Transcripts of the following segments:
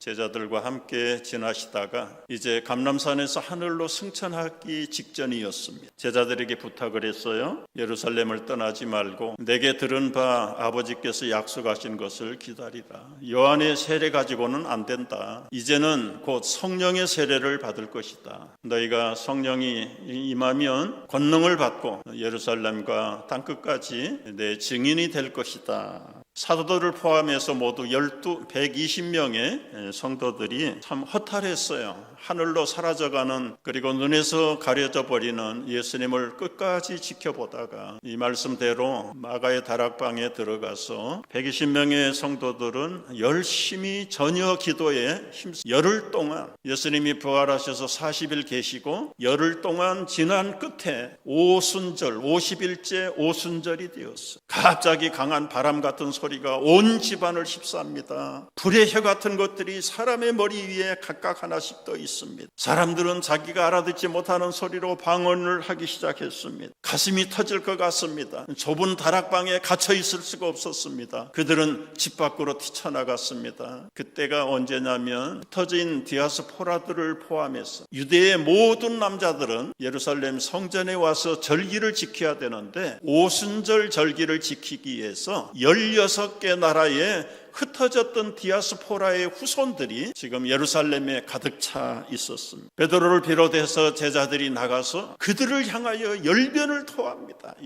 제자들과 함께 지나시다가 이제 감람산에서 하늘로 승천하기 직전이었습니다. 제자들에게 부탁을 했어요. 예루살렘을 떠나지 말고 내게 들은 바 아버지께서 약속하신 것을 기다리라. 요한의 세례 가지고는 안 된다. 이제는 곧 성령의 세례를 받을 것이다. 너희가 성령이 임하면 권능을 받고 예루살렘과 땅끝까지 내 증인이 될 것이다. 사도들을 포함해서 모두 120명의 성도들이 참 허탈했어요. 하늘로 사라져가는, 그리고 눈에서 가려져 버리는 예수님을 끝까지 지켜보다가 이 말씀대로 마가의 다락방에 들어가서 120명의 성도들은 열심히 저녁 기도에 힘써 열흘 동안, 예수님이 부활하셔서 40일 계시고 열흘 동안 지난 끝에 오순절, 50일째 오순절이 되었어요. 갑자기 강한 바람 같은 소리가 온 집안을 휩쌉니다. 불의 혀 같은 것들이 사람의 머리 위에 각각 하나씩 떠 있습니다. 사람들은 자기가 알아듣지 못하는 소리로 방언을 하기 시작했습니다. 가슴이 터질 것 같습니다. 좁은 다락방에 갇혀 있을 수가 없었습니다. 그들은 집 밖으로 뛰쳐나갔습니다. 그때가 언제냐면 흩어진 디아스포라들을 포함해서 유대의 모든 남자들은 예루살렘 성전에 와서 절기를 지켜야 되는데 오순절 절기를 지키기 위해서 16개 나라에 흩어졌던 디아스포라의 후손들이 지금 예루살렘에 가득 차 있었습니다. 베드로를 비롯해서 제자들이 나가서 그들을 향하여 열변을 토합니다.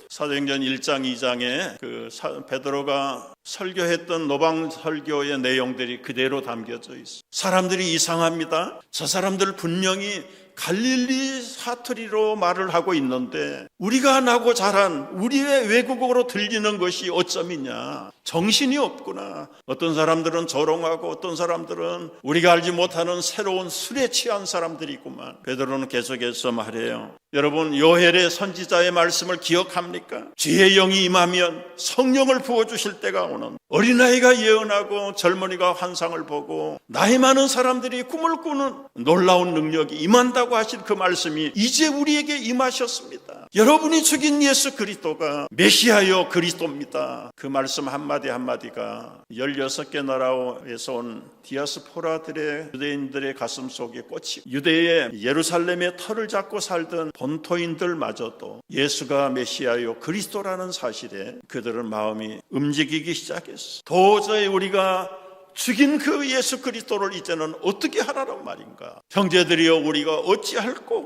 사도행전 1장 2장에 베드로가 설교했던 노방 설교의 내용들이 그대로 담겨져 있어요. 사람들이 이상합니다. 저 사람들 분명히 갈릴리 사투리로 말을 하고 있는데 우리가 나고 자란 우리의 외국어로 들리는 것이 어쩜이냐. 정신이 없구나. 어떤 사람들은 조롱하고 어떤 사람들은 우리가 알지 못하는 새로운 술에 취한 사람들이 있구만. 베드로는 계속해서 말해요. 여러분, 요엘의 선지자의 말씀을 기억합니까? 주의 영이 임하면 성령을 부어주실 때가 오는, 어린아이가 예언하고 젊은이가 환상을 보고 나이 많은 사람들이 꿈을 꾸는 놀라운 능력이 임한다고 하신 그 말씀이 이제 우리에게 임하셨습니다. 여러분이 죽인 예수 그리스도가 메시아여 그리스도입니다. 그 말씀 한마디 한마디가 16개 나라에서 온 디아스포라들의 유대인들의 가슴 속에 꽂히고 유대의 예루살렘의 터를 잡고 살던 본토인들마저도 예수가 메시아요 그리스도라는 사실에 그들은 마음이 움직이기 시작했어. 도저히 우리가 죽인 그 예수 그리스도를 이제는 어떻게 하라는 말인가. 형제들이여, 우리가 어찌할꼬.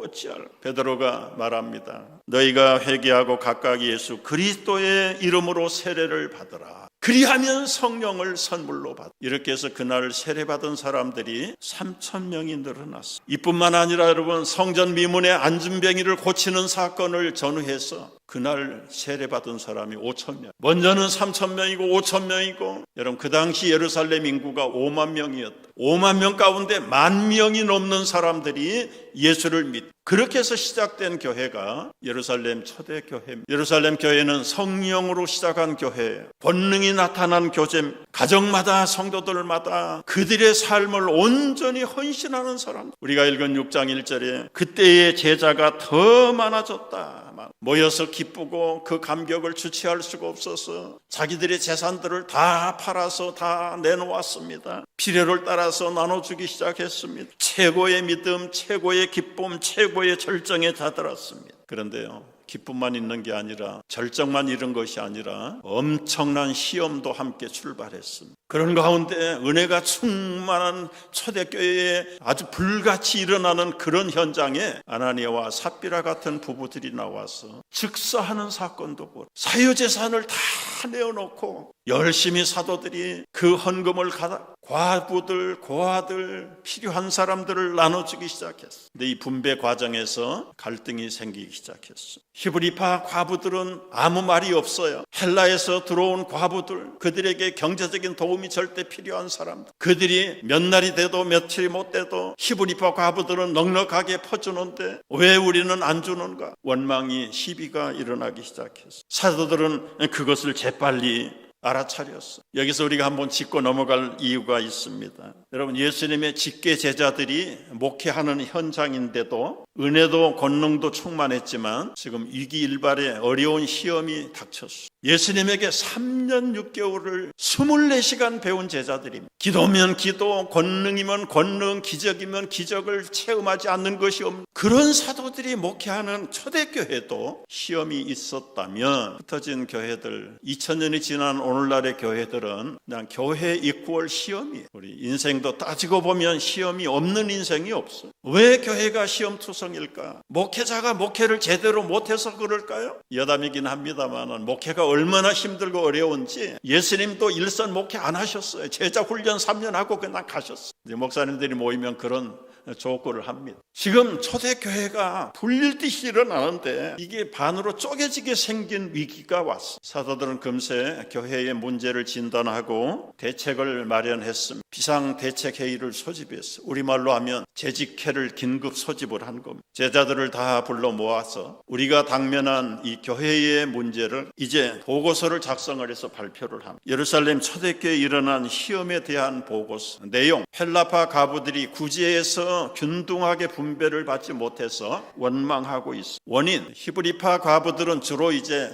베드로가 말합니다. 너희가 회개하고 각각 예수 그리스도의 이름으로 세례를 받으라. 그리하면 성령을 선물로 받아. 이렇게 해서 그날 세례받은 사람들이 3,000명이 늘어났어요. 이뿐만 아니라 여러분, 성전 미문의 안진뱅이를 고치는 사건을 전후해서 그날 세례받은 사람이 5,000명. 먼저는 3,000명이고 5,000명이고, 여러분 그 당시 예루살렘 인구가 5만 명이었다. 5만 명 가운데 10,000명이 넘는 사람들이 예수를 믿고, 그렇게 해서 시작된 교회가 예루살렘 초대교회입니다. 예루살렘 교회는 성령으로 시작한 교회예요. 본능이 나타난 교제, 가정마다 성도들마다 그들의 삶을 온전히 헌신하는 사람. 우리가 읽은 6장 1절에 그때의 제자가 더 많아졌다. 모여서 기쁘고 그 감격을 주체할 수가 없어서 자기들의 재산들을 다 팔아서 다 내놓았습니다. 필요를 따라서 나눠주기 시작했습니다. 최고의 믿음, 최고의 기쁨, 최고의 절정에 다다랐습니다. 그런데요, 기쁨만 있는 게 아니라, 절정만 이룬 것이 아니라 엄청난 시험도 함께 출발했습니다. 그런 가운데 은혜가 충만한 초대교회에 아주 불같이 일어나는 그런 현장에 아나니아와 삽비라 같은 부부들이 나와서 즉사하는 사건도 보고, 사유재산을 다 내어놓고 열심히 사도들이 그 헌금을 과부들, 고아들, 필요한 사람들을 나눠주기 시작했어. 근데 이 분배 과정에서 갈등이 생기기 시작했어. 히브리파 과부들은 아무 말이 없어요. 헬라에서 들어온 과부들, 그들에게 경제적인 도움이 절대 필요한 사람들, 그들이 몇 날이 돼도 며칠이 못 돼도 히브리파 과부들은 넉넉하게 퍼주는데 왜 우리는 안 주는가? 원망이, 시비가 일어나기 시작했어. 사도들은 그것을 재빨리 알아차렸어. 여기서 우리가 한번 짚고 넘어갈 이유가 있습니다. 여러분, 예수님의 직계 제자들이 목회하는 현장인데도 은혜도 권능도 충만했지만 지금 위기일발의 어려운 시험이 닥쳤어요. 예수님에게 3년 6개월을 24시간 배운 제자들입니다. 기도면 기도, 권능이면 권능, 기적이면 기적을 체험하지 않는 것이 없는 그런 사도들이 목회하는 초대교회도 시험이 있었다면 흩어진 교회들, 2000년이 지난 오늘날의 교회들은 그냥 교회 이퀄 시험이에요. 우리 인생도 따지고 보면 시험이 없는 인생이 없어요. 왜 교회가 시험투성일까? 목회자가 목회를 제대로 못해서 그럴까요? 여담이긴 합니다만 목회가 얼마나 힘들고 어려운지 예수님도 일선 목회 안 하셨어요. 제자 훈련 3년 하고 그냥 가셨어요. 목사님들이 모이면 그런 조고를 합니다. 지금 초대교회가 불릴 듯이 일어나는데 이게 반으로 쪼개지게 생긴 위기가 왔어. 사도들은 금세 교회의 문제를 진단하고 대책을 마련했습니다. 비상대책회의를 소집했어. 우리말로 하면 재직회를 긴급 소집을 한 겁니다. 제자들을 다 불러 모아서 우리가 당면한 이 교회의 문제를 이제 보고서를 작성을 해서 발표를 합니다. 예루살렘 초대교회에 일어난 시험에 대한 보고서 내용, 헬라파 가부들이 구제에서 균등하게 분배를 받지 못해서 원망하고 있어. 원인, 히브리파 가부들은 주로 이제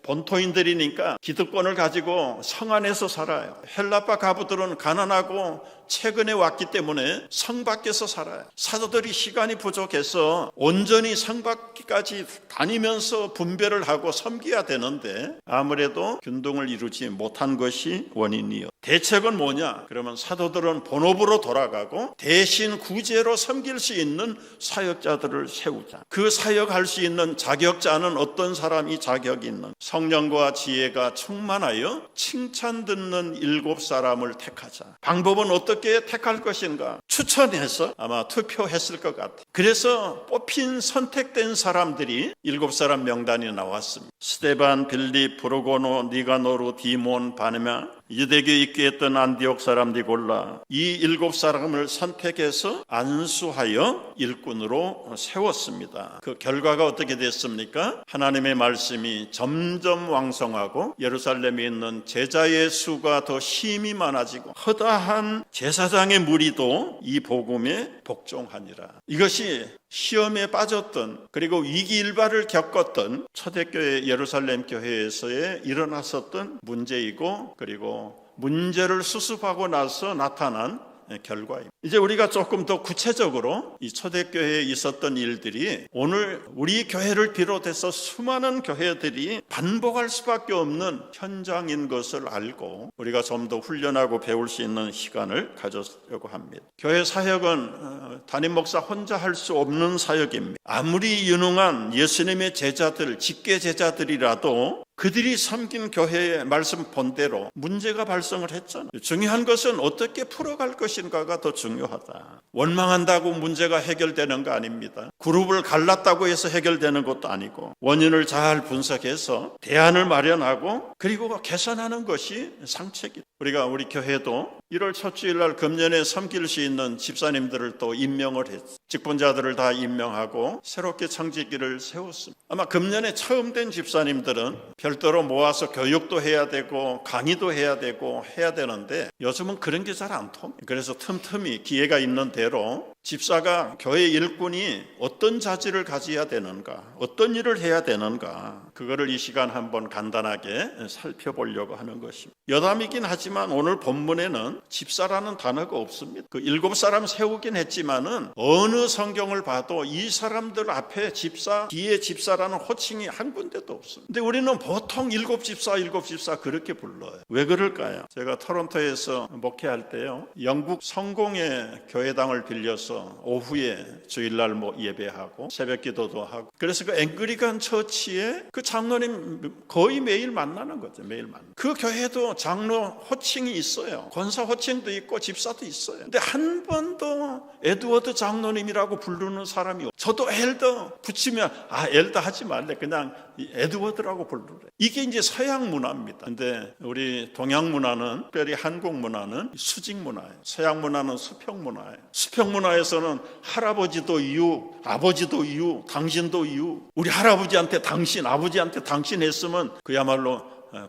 본토인들이니까 기득권을 가지고 성 안에서 살아요. 헬라파 가부들은 가난하고 최근에 왔기 때문에 성 밖에서 살아요. 사도들이 시간이 부족해서 온전히 성 밖까지 다니면서 분배를 하고 섬겨야 되는데 아무래도 균등을 이루지 못한 것이 원인이요. 대책은 뭐냐? 그러면 사도들은 본업으로 돌아가고 대신 구제로 섬길 수 있는 사역자들을 세우자. 그 사역할 수 있는 자격자는 어떤 사람이 자격 있는 성령과 지혜가 충만하여 칭찬 듣는 7사람을 택하자. 방법은 어떻게 택할 것인가? 추천해서 아마 투표했을 것 같아요. 그래서 뽑힌 선택된 사람들이 7사람 명단이 나왔습니다. 스데반, 빌립, 브루고노, 니가노르, 디몬, 바네마, 유대교에 있게 했던 안디옥 사람들이 골라 이 7사람을 선택해서 안수하여 일꾼으로 세웠습니다. 그 결과가 어떻게 됐습니까? 하나님의 말씀이 점점 왕성하고 예루살렘에 있는 제자의 수가 더 심히 많아지고 허다한 제사장의 무리도 이 복음에 복종하니라. 이것이 시험에 빠졌던 그리고 위기일발을 겪었던 초대교회 예루살렘 교회에서의 일어났었던 문제이고 그리고 문제를 수습하고 나서 나타난 결과입니다. 이제 우리가 조금 더 구체적으로 이 초대교회에 있었던 일들이 오늘 우리 교회를 비롯해서 수많은 교회들이 반복할 수밖에 없는 현장인 것을 알고 우리가 좀 더 훈련하고 배울 수 있는 시간을 가졌려고 합니다. 교회 사역은 담임 목사 혼자 할 수 없는 사역입니다. 아무리 유능한 예수님의 제자들, 직계 제자들이라도 그들이 섬긴 교회의 말씀 본대로 문제가 발생을 했잖아요. 중요한 것은 어떻게 풀어갈 것인가가 더 중요하다. 원망한다고 문제가 해결되는 거 아닙니다. 그룹을 갈랐다고 해서 해결되는 것도 아니고 원인을 잘 분석해서 대안을 마련하고 그리고 개선하는 것이 상책이다. 우리 교회도 1월 첫 주일날 금년에 섬길 수 있는 집사님들을 또 임명을 했습니다. 직분자들을 다 임명하고 새롭게 청지기를 세웠습니다. 아마 금년에 처음 된 집사님들은 별도로 모아서 교육도 해야 되고 강의도 해야 되고 해야 되는데 요즘은 그런 게 잘 안 통해요. 그래서 틈틈이 기회가 있는 대로 집사가 교회 일꾼이 어떤 자질을 가져야 되는가, 어떤 일을 해야 되는가, 그거를 이 시간 한번 간단하게 살펴보려고 하는 것입니다. 여담이긴 하지만 오늘 본문에는 집사라는 단어가 없습니다. 그 7사람 세우긴 했지만은 어느 성경을 봐도 이 사람들 앞에 집사, 뒤에 집사라는 호칭이 한 군데도 없습니다. 근데 우리는 보통 7집사 그렇게 불러요. 왜 그럴까요? 제가 토론토에서 목회할 때요, 영국 성공의 교회당을 빌려서 오후에 주일날 예배하고 새벽 기도도 하고 그래서 그 앵글리칸 처치에 그 장로님 거의 매일 만나는 거죠. 매일 만나는. 그 교회도 장로 호칭이 있어요. 권사 호칭도 있고 집사도 있어요. 근데 한 번도 에드워드 장로님이라고 부르는 사람이 없어요. 저도 엘더 붙이면 엘더 하지 말래. 그냥 에드워드라고 부르래. 이게 이제 서양 문화입니다. 근데 우리 동양 문화는 특별히 한국 문화는 수직 문화예요. 서양 문화는 수평 문화예요. 수평 문화에서는 할아버지도 유, 아버지도 유, 당신도 유. 우리 할아버지한테 당신, 아버지한테 당신 했으면 그야말로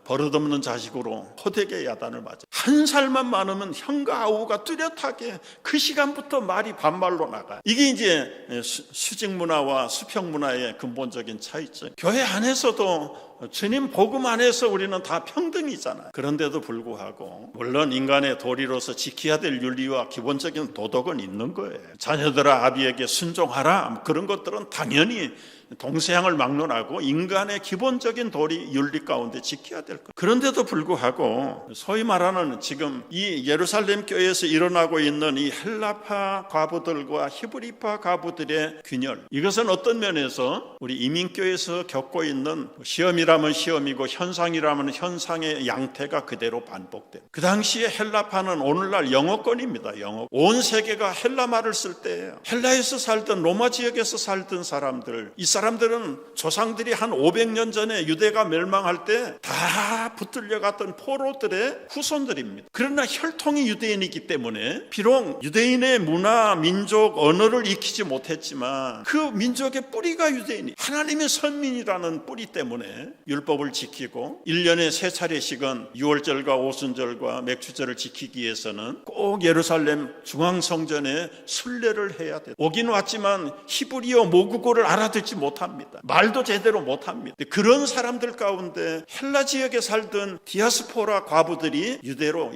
버릇없는 자식으로 호되게 야단을 맞아. 한 살만 많으면 형과 아우가 뚜렷하게 그 시간부터 말이 반말로 나가요. 이게 이제 수직 문화와 수평 문화의 근본적인 차이죠. 교회 안에서도 주님 복음 안에서 우리는 다 평등이잖아요. 그런데도 불구하고 물론 인간의 도리로서 지켜야 될 윤리와 기본적인 도덕은 있는 거예요. 자녀들아 아비에게 순종하라, 그런 것들은 당연히 동서양을 막론하고 인간의 기본적인 도리 윤리 가운데 지켜야 될 것. 그런데도 불구하고 소위 말하는 지금 이 예루살렘 교회에서 일어나고 있는 이 헬라파 과부들과 히브리파 과부들의 균열, 이것은 어떤 면에서 우리 이민교회에서 겪고 있는 시험이라면 시험이고 현상이라면 현상의 양태가 그대로 반복돼요. 그 당시에 헬라파는 오늘날 영어권입니다. 영어. 온 세계가 헬라말을 쓸 때예요. 헬라에서 살던 로마 지역에서 살던 사람들, 이 사람들은 조상들이 한 500년 전에 유대가 멸망할 때 다 붙들려 갔던 포로들의 후손들입니다. 그러나 혈통이 유대인이기 때문에 비록 유대인의 문화, 민족, 언어를 익히지 못했지만 그 민족의 뿌리가 유대인이, 하나님의 선민이라는 뿌리 때문에 율법을 지키고 1년에 3차례씩은 유월절과 오순절과 맥주절을 지키기 위해서는 꼭 예루살렘 중앙성전에 순례를 해야 돼요. 오긴 왔지만 히브리어 모국어를 알아듣지 못합니다. 말도 제대로 못합니다. 그런 사람들 가운데 헬라 지역에 살던 디아스포라 과부들이 유대로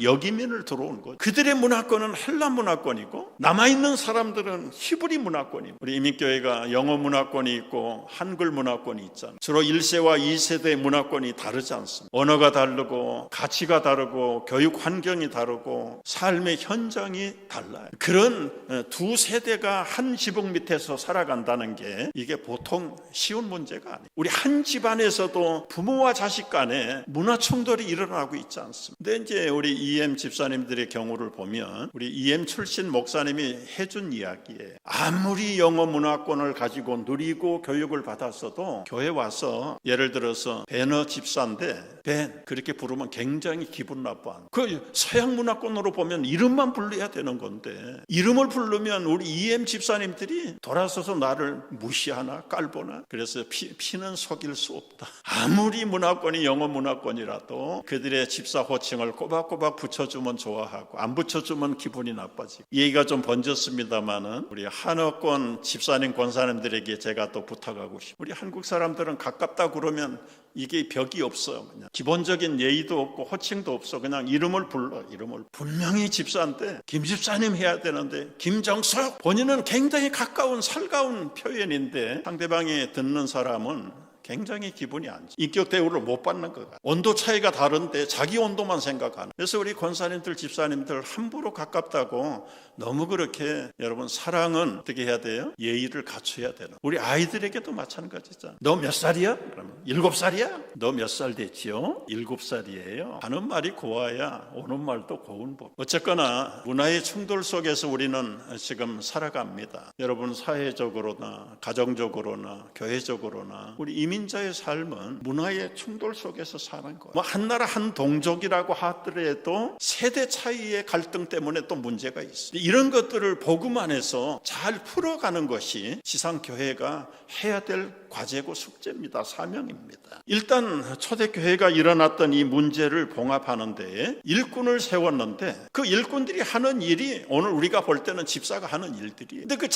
역이민을 들어온 거죠. 그들의 문화권은 헬라 문화권이고 남아있는 사람들은 히브리 문화권이고, 우리 이민교회가 영어 문화권이 있고 한글 문화권이 있잖아요. 주로 1세와 2세대 문화권이 다르지 않습니다. 언어가 다르고 가치가 다르고 교육 환경이 다르고 삶의 현장이 달라요. 그런 두 세대가 한 지붕 밑에서 살아간다는 게 이게 보통 쉬운 문제가 아니에요. 우리 한 집안에서도 부모와 자식 간에 문화 충돌이 일어나고 있지 않습니다. 근데 이제 우리 EM 집사님들의 경우를 보면 우리 EM 출신 목사님이 해준 이야기에 아무리 영어 문화권을 가지고 누리고 교육을 받았어도 교회 와서 예를 들어서 배너 집사인데 벤 그렇게 부르면 굉장히 기분 나빠. 그 서양 문화권으로 보면 이름만 불러야 되는 건데 이름을 부르면 우리 EM 집사님들이 돌아서서 나를 무시하나 깔보나. 그래서 피는 속일 수 없다. 아무리 문화권이 영어 문화권이라도 그들의 집사 호칭을 꼬박꼬박 붙여주면 좋아하고 안 붙여주면 기분이 나빠지고. 이 얘기가 좀 번졌습니다마는 우리 한어권 집사님 권사님들에게 제가 또 부탁하고 싶어요. 우리 한국 사람들은 가깝다 그러면 이게 벽이 없어요. 그냥 기본적인 예의도 없고 호칭도 없어. 그냥 이름을 불러. 이름을 분명히 집사인데 김 집사님 해야 되는데 김정석, 본인은 굉장히 가까운 살가운 표현인데 상대방이 듣는 사람은 굉장히 기분이 안 좋아. 인격 대우를 못 받는 것 같아. 온도 차이가 다른데 자기 온도만 생각하는. 그래서 우리 권사님들 집사님들 함부로 가깝다고 너무 그렇게, 여러분 사랑은 어떻게 해야 돼요? 예의를 갖춰야 되는. 우리 아이들에게도 마찬가지잖아. 너 몇 살이야? 그러면 7살이야? 너 몇 살 됐지요? 7살이에요. 하는 말이 고와야 오는 말도 고운 법. 어쨌거나 문화의 충돌 속에서 우리는 지금 살아갑니다. 여러분 사회적으로나 가정적으로나 교회적으로나 우리 이민자의 삶은 문화의 충돌 속에서 사는 거예요. 뭐 한 나라 한 동족이라고 하더라도 세대 차이의 갈등 때문에 또 문제가 있어요. 이런 것들을 복음 안에서 잘 풀어가는 것이 지상교회가 해야 될 과제고 숙제입니다. 사명입니다. 일단 초대교회가 일어났던 이 문제를 봉합하는 데에 일꾼을 세웠는데 그 일꾼들이 하는 일이 오늘 우리가 볼 때는 집사가 하는 일들이에요. 근데 그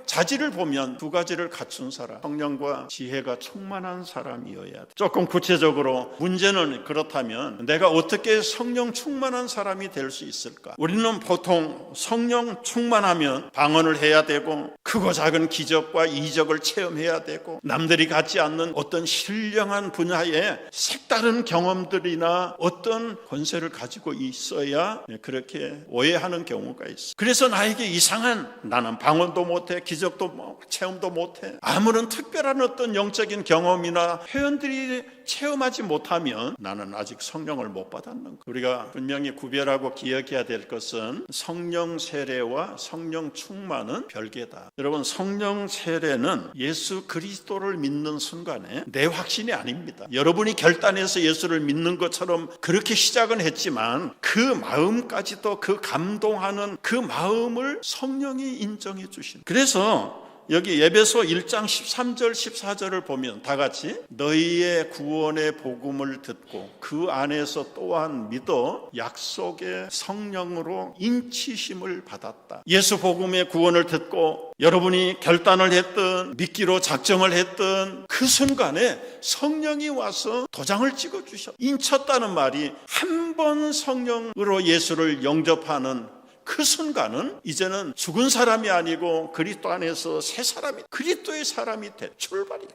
자질을 보면 두 가지를 갖춘 사람, 성령과 지혜가 충만한 사람이어야 돼. 조금 구체적으로 문제는 그렇다면 내가 어떻게 성령 충만한 사람이 될 수 있을까? 우리는 보통 성령 충만하면 방언을 해야 되고 크고 작은 기적과 이적을 체험해야 되고 남들이 갖지 않는 어떤 신령한 분야의 색다른 경험들이나 어떤 권세를 가지고 있어야 그렇게 오해하는 경우가 있어. 그래서 나에게 이상한, 나는 방언도 못해, 기적도 체험도 못해, 아무런 특별한 어떤 영적인 경험이나 표현들이 체험하지 못하면 나는 아직 성령을 못 받았는 거야. 우리가 분명히 구별하고 기억해야 될 것은 성령 세례와 성령 충만은 별개다. 여러분, 성령 세례는 예수 그리스도를 믿는 순간에 내 확신이 아닙니다. 여러분이 결단해서 예수를 믿는 것처럼 그렇게 시작은 했지만 그 마음까지도, 그 감동하는 그 마음을 성령이 인정해 주신. 그래서 여기 에베소 1장 13절 14절을 보면 다 같이 너희의 구원의 복음을 듣고 그 안에서 또한 믿어 약속의 성령으로 인치심을 받았다. 예수 복음의 구원을 듣고 여러분이 결단을 했든 믿기로 작정을 했든 그 순간에 성령이 와서 도장을 찍어주셔. 인쳤다는 말이 한 번 성령으로 예수를 영접하는 그 순간은 이제는 죽은 사람이 아니고 그리스도 안에서 새 사람이, 그리스도의 사람이 돼. 출발이야.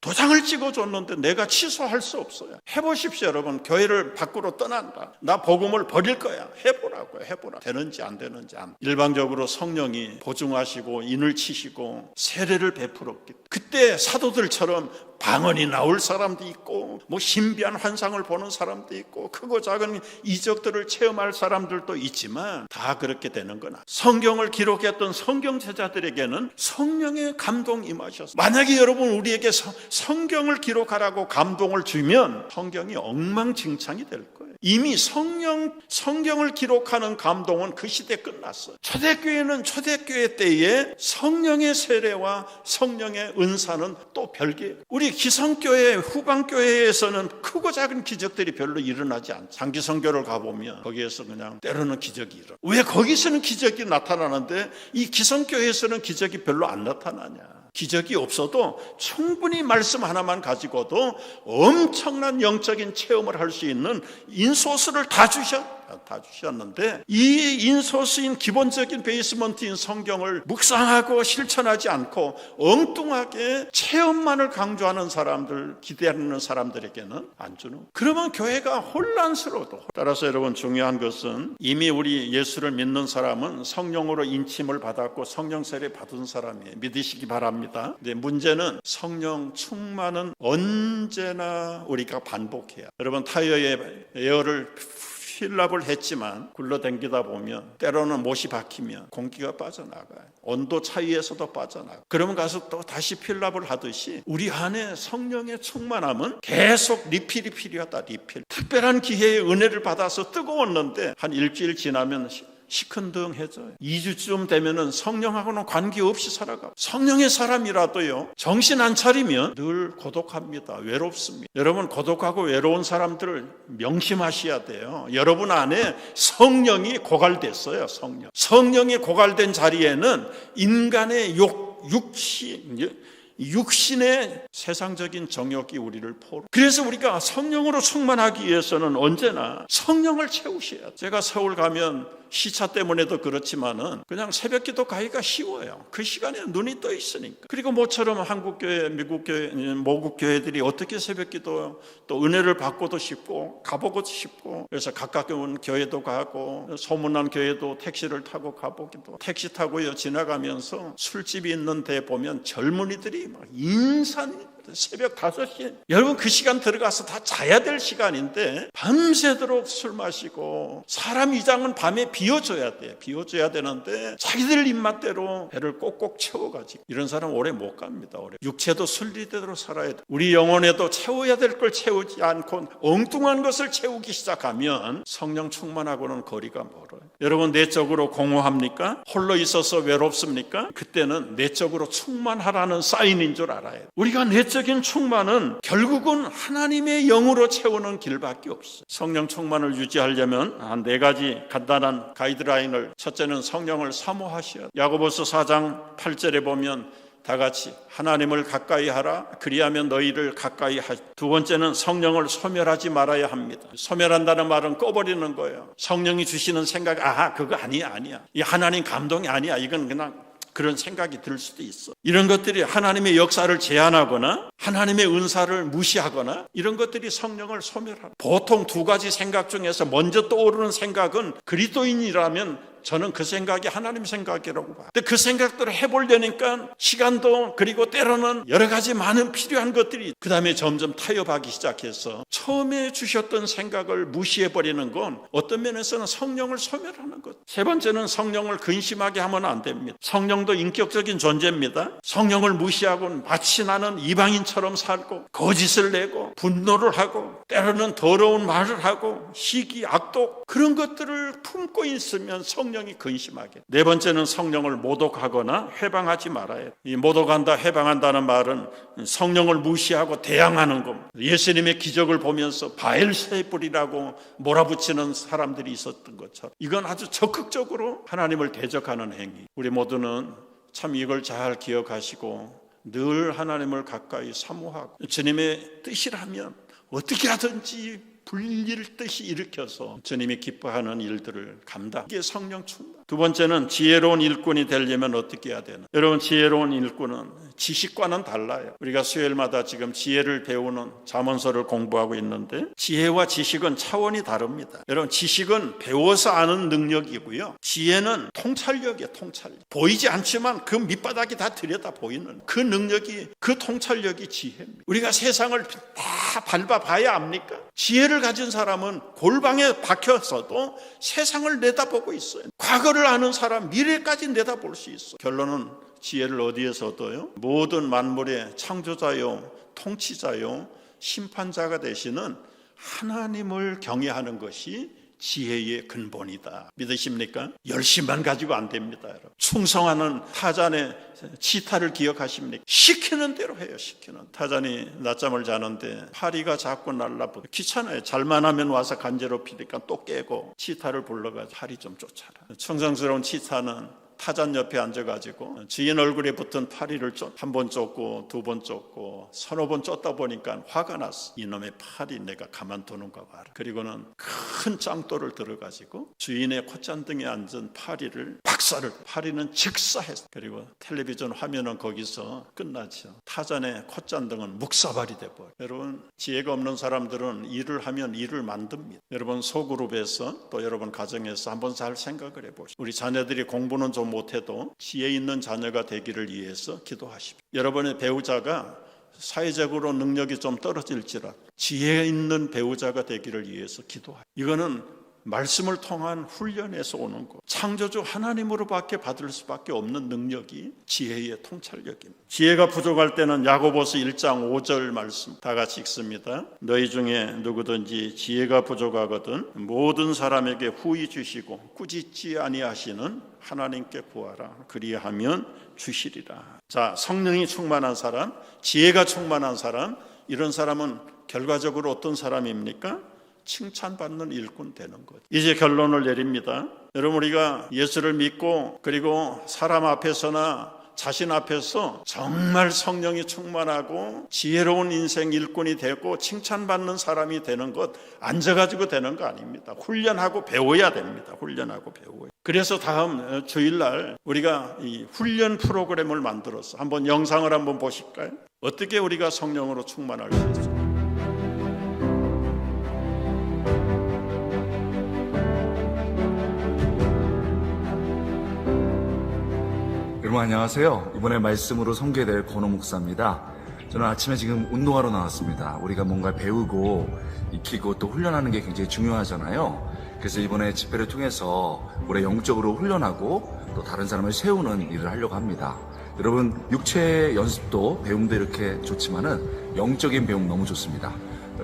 도장을 찍어줬는데 내가 취소할 수 없어요. 해보십시오 여러분. 교회를 밖으로 떠난다. 나 복음을 버릴 거야. 해보라고요. 해보라. 되는지 안 되는지 안. 일방적으로 성령이 보증하시고 인을 치시고 세례를 베풀었기. 그때 사도들처럼 방언이 나올 사람도 있고 뭐 신비한 환상을 보는 사람도 있고 크고 작은 이적들을 체험할 사람들도 있지만 다 그렇게 되는 거나 성경을 기록했던 성경 제자들에게는 성령의 감동이 임하셨어요. 만약에 여러분 우리에게 성경을 기록하라고 감동을 주면 성경이 엉망진창이 될 거예요. 이미 성경을 기록하는 감동은 그 시대 끝났어요. 초대교회는 초대교회 때에 성령의 세례와 성령의 은사는 또 별개예요. 우리 기성교회 후반교회에서는 크고 작은 기적들이 별로 일어나지 않죠. 장기성교를 가보면 거기에서 그냥 때로는 기적이 일어나. 왜 거기서는 기적이 나타나는데 이 기성교회에서는 기적이 별로 안 나타나냐. 기적이 없어도 충분히 말씀 하나만 가지고도 엄청난 영적인 체험을 할 수 있는 인소스를 다 주셨는데 이 인소스인 기본적인 베이스먼트인 성경을 묵상하고 실천하지 않고 엉뚱하게 체험만을 강조하는 사람들, 기대하는 사람들에게는 안 주는. 그러면 교회가 혼란스러워도. 따라서 여러분 중요한 것은 이미 우리 예수를 믿는 사람은 성령으로 인침을 받았고 성령 세례 받은 사람이에요. 믿으시기 바랍니다. 근데 문제는 성령 충만은 언제나 우리가 반복해야. 여러분 타이어에 에어를 필랍을 했지만 굴러다니다 보면 때로는 못이 박히면 공기가 빠져나가요. 온도 차이에서도 빠져나가요. 그러면 가서 또 다시 필랍을 하듯이 우리 안에 성령의 충만함은 계속 리필이 필요하다. 리필. 특별한 기회에 은혜를 받아서 뜨거웠는데 한 일주일 지나면 시큰둥해져요. 2주쯤 되면은 성령하고는 관계없이 살아가. 성령의 사람이라도요 정신 안 차리면 늘 고독합니다. 외롭습니다. 여러분 고독하고 외로운 사람들을 명심하셔야 돼요. 여러분 안에 성령이 고갈됐어요. 성령이 고갈된 자리에는 인간의 육신의 세상적인 정욕이 우리를 포로. 그래서 우리가 성령으로 충만하기 위해서는 언제나 성령을 채우셔야 돼요. 제가 서울 가면 시차 때문에도 그렇지만은 그냥 새벽기도 가기가 쉬워요. 그 시간에 눈이 떠 있으니까. 그리고 모처럼 한국교회, 미국교회, 모국교회들이 어떻게 새벽기도 또 은혜를 받고도 싶고 가보고도 싶고 그래서 가까운 교회도 가고 소문난 교회도 택시를 타고 가보기도. 택시 타고요 지나가면서 술집이 있는 데 보면 젊은이들이 막 인산 새벽 5시 여러분 그 시간 들어가서 다 자야 될 시간인데 밤새도록 술 마시고 사람 위장은 밤에 비워줘야 돼. 비워줘야 되는데 자기들 입맛대로 배를 꼭꼭 채워가지고 이런 사람 오래 못 갑니다. 오래. 육체도 순리대로 살아야 돼. 우리 영혼에도 채워야 될 걸 채우지 않고 엉뚱한 것을 채우기 시작하면 성령 충만하고는 거리가 멀어요. 여러분 내적으로 공허합니까? 홀로 있어서 외롭습니까? 그때는 내적으로 충만하라는 사인인 줄 알아야 돼. 우리가 내적인 충만은 결국은 하나님의 영으로 채우는 길밖에 없어요. 성령 충만을 유지하려면 한 4가지 간단한 가이드라인을. 첫째는 성령을 사모하셔야 돼요. 야고보서 4장 8절에 보면 다 같이 하나님을 가까이 하라 그리하면 너희를 가까이 하시. 두 번째는 성령을 소멸하지 말아야 합니다. 소멸한다는 말은 꺼버리는 거예요. 성령이 주시는 생각 그거 아니야. 이 하나님 감동이 아니야. 이건 그냥 그런 생각이 들 수도 있어. 이런 것들이 하나님의 역사를 제한하거나 하나님의 은사를 무시하거나 이런 것들이 성령을 소멸하는. 보통 2가지 생각 중에서 먼저 떠오르는 생각은 그리스도인이라면 저는 그 생각이 하나님 생각이라고 봐요. 근데 그 생각들을 해보려니까 시간도 그리고 때로는 여러 가지 많은 필요한 것들이 그 다음에 점점 타협하기 시작해서 처음에 주셨던 생각을 무시해버리는 건 어떤 면에서는 성령을 소멸하는 것. 세 번째는 성령을 근심하게 하면 안 됩니다. 성령도 인격적인 존재입니다. 성령을 무시하고 마치 나는 이방인처럼 살고 거짓을 내고 분노를 하고 때로는 더러운 말을 하고 시기, 악독 그런 것들을 품고 있으면 성령이 성령이 근심하게. 네 번째는 성령을 모독하거나 해방하지 말아야 해. 이 모독한다, 해방한다는 말은 성령을 무시하고 대항하는 것. 예수님의 기적을 보면서 바엘세불이라고 몰아붙이는 사람들이 있었던 것처럼 이건 아주 적극적으로 하나님을 대적하는 행위. 우리 모두는 참 이걸 잘 기억하시고 늘 하나님을 가까이 사모하고 주님의 뜻이라면 어떻게 하든지 불릴 듯이 일으켜서 주님이 기뻐하는 일들을 감당. 이게 성령 충만. 두 번째는 지혜로운 일꾼이 되려면 어떻게 해야 되나? 여러분, 지혜로운 일꾼은 지식과는 달라요. 우리가 수요일마다 지금 지혜를 배우는 잠언서를 공부하고 있는데 지혜와 지식은 차원이 다릅니다. 여러분, 지식은 배워서 아는 능력이고요, 지혜는 통찰력이에요. 통찰력. 보이지 않지만 그 밑바닥이 다 들여다 보이는 그 능력이, 그 통찰력이 지혜입니다. 우리가 세상을 다 밟아봐야 압니까? 지혜를 가진 사람은 골방에 박혀서도 세상을 내다보고 있어요. 과거를 아는 사람 미래까지 내다볼 수 있어요. 결론은 지혜를 어디에서 얻어요? 모든 만물의 창조자요, 통치자요, 심판자가 되시는 하나님을 경외하는 것이 지혜의 근본이다. 믿으십니까? 열심만 가지고 안 됩니다, 여러분. 충성하는 타잔의 치타를 기억하십니까? 시키는 대로 해요. 시키는. 타잔이 낮잠을 자는데 파리가 자꾸 날라붙어. 귀찮아요. 잘만 하면 와서 간지럽히니까 또 깨고 치타를 불러가지고 파리 좀 쫓아라. 충성스러운 치타는 타잔 옆에 앉아가지고 주인 얼굴에 붙은 파리를 한 번 쫓고 두 번 쫓고 서너 번 쫓다 보니까 화가 났어. 이놈의 파리 내가 가만두는가 봐라. 그리고는 큰 짱돌을 들어가지고 주인의 콧잔등에 앉은 파리를 박살을. 파리는 즉사했어. 그리고 텔레비전 화면은 거기서 끝나죠. 타잔의 콧잔등은 묵사발이 돼버려. 여러분, 지혜가 없는 사람들은 일을 하면 일을 만듭니다. 여러분, 소그룹에서 또 여러분 가정에서 한번 잘 생각을 해보십시오. 우리 자녀들이 공부는 좀 못해도 지혜 있는 자녀가 되기를 위해서 기도하십시오. 여러분의 배우자가 사회적으로 능력이 좀 떨어질지라도 지혜 있는 배우자가 되기를 위해서 기도하십시오. 이거는 말씀을 통한 훈련에서 오는 것, 창조주 하나님으로밖에 받을 수밖에 없는 능력이 지혜의 통찰력입니다. 지혜가 부족할 때는 야고보서 1장 5절 말씀 다 같이 읽습니다. 너희 중에 누구든지 지혜가 부족하거든 모든 사람에게 후히 주시고 꾸짖지 아니하시는 하나님께 구하라. 그리하면 주시리라. 자, 성령이 충만한 사람, 지혜가 충만한 사람, 이런 사람은 결과적으로 어떤 사람입니까? 칭찬받는 일꾼 되는 거죠. 이제 결론을 내립니다. 여러분, 우리가 예수를 믿고 그리고 사람 앞에서나 자신 앞에서 정말 성령이 충만하고 지혜로운 인생 일꾼이 되고 칭찬받는 사람이 되는 것, 앉아가지고 되는 거 아닙니다. 훈련하고 배워야 됩니다. 훈련하고 배워야. 그래서 다음 주일날 우리가 이 훈련 프로그램을 만들어서 한번 영상을 한번 보실까요? 어떻게 우리가 성령으로 충만할 수 있을까요? 여러분 안녕하세요. 이번에 말씀으로 선교될 권호 목사입니다. 저는 아침에 지금 운동하러 나왔습니다. 우리가 뭔가 배우고 익히고 또 훈련하는 게 굉장히 중요하잖아요. 그래서 이번에 집회를 통해서 우리 영적으로 훈련하고 또 다른 사람을 세우는 일을 하려고 합니다. 여러분, 육체 연습도 배움도 이렇게 좋지만은 영적인 배움 너무 좋습니다.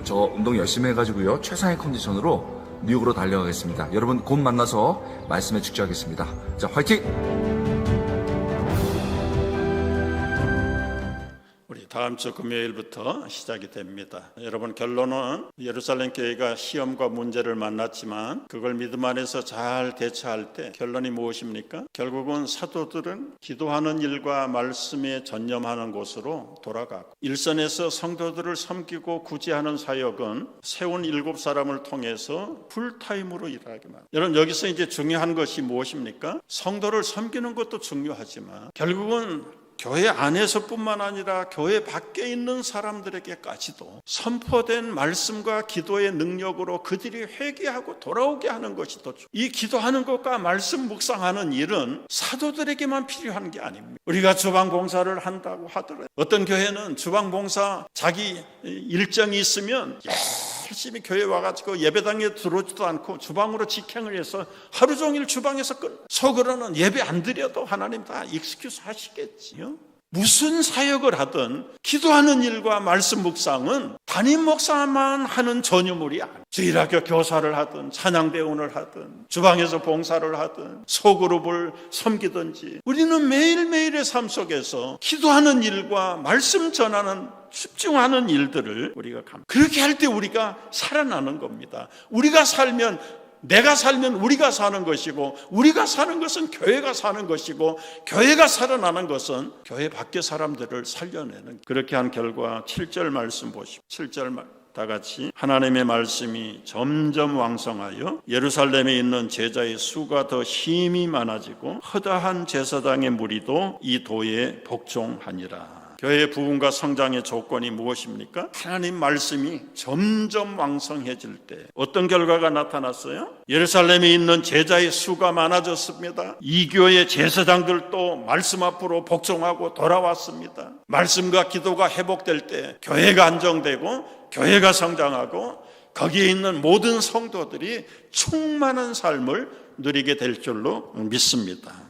저 운동 열심히 해가지고요, 최상의 컨디션으로 뉴욕으로 달려가겠습니다. 여러분 곧 만나서 말씀에 축제하겠습니다. 자, 화이팅! 다음 주 금요일부터 시작이 됩니다. 여러분, 결론은 예루살렘 교회가 시험과 문제를 만났지만 그걸 믿음 안에서 잘 대처할 때 결론이 무엇입니까? 결국은 사도들은 기도하는 일과 말씀에 전념하는 곳으로 돌아가고, 일선에서 성도들을 섬기고 구제하는 사역은 세운 7사람을 통해서 풀타임으로 일하기만. 여러분, 여기서 이제 중요한 것이 무엇입니까? 성도를 섬기는 것도 중요하지만 결국은 교회 안에서뿐만 아니라 교회 밖에 있는 사람들에게까지도 선포된 말씀과 기도의 능력으로 그들이 회개하고 돌아오게 하는 것이 더 중요해요. 이 기도하는 것과 말씀 묵상하는 일은 사도들에게만 필요한 게 아닙니다. 우리가 주방 봉사를 한다고 하더라도 어떤 교회는 주방 봉사 자기 일정이 있으면 열심히 교회 와가지고 예배당에 들어오지도 않고 주방으로 직행을 해서 하루 종일 주방에서 속으로는 예배 안 드려도 하나님 다 익스큐스 하시겠지요. 무슨 사역을 하든 기도하는 일과 말씀 묵상은 담임 목사만 하는 전유물이 아니에요. 주일학교 교사를 하든 찬양대원을 하든 주방에서 봉사를 하든 소그룹을 섬기든지 우리는 매일매일의 삶 속에서 기도하는 일과 말씀 전하는 집중하는 일들을 우리가 그렇게 할 때 우리가 살아나는 겁니다. 우리가 살면 내가 살면 우리가 사는 것이고 우리가 사는 것은 교회가 사는 것이고 교회가 살아나는 것은 교회 밖의 사람들을 살려내는 그렇게 한 결과 7절 말씀 보십시오. 7절 다 같이 하나님의 말씀이 점점 왕성하여 예루살렘에 있는 제자의 수가 더 힘이 많아지고 허다한 제사장의 무리도 이 도에 복종하니라. 교회의 부흥과 성장의 조건이 무엇입니까? 하나님 말씀이 점점 왕성해질 때 어떤 결과가 나타났어요? 예루살렘에 있는 제자의 수가 많아졌습니다. 이 교회 제사장들도 말씀 앞으로 복종하고 돌아왔습니다. 말씀과 기도가 회복될 때 교회가 안정되고 교회가 성장하고 거기에 있는 모든 성도들이 충만한 삶을 누리게 될 줄로 믿습니다.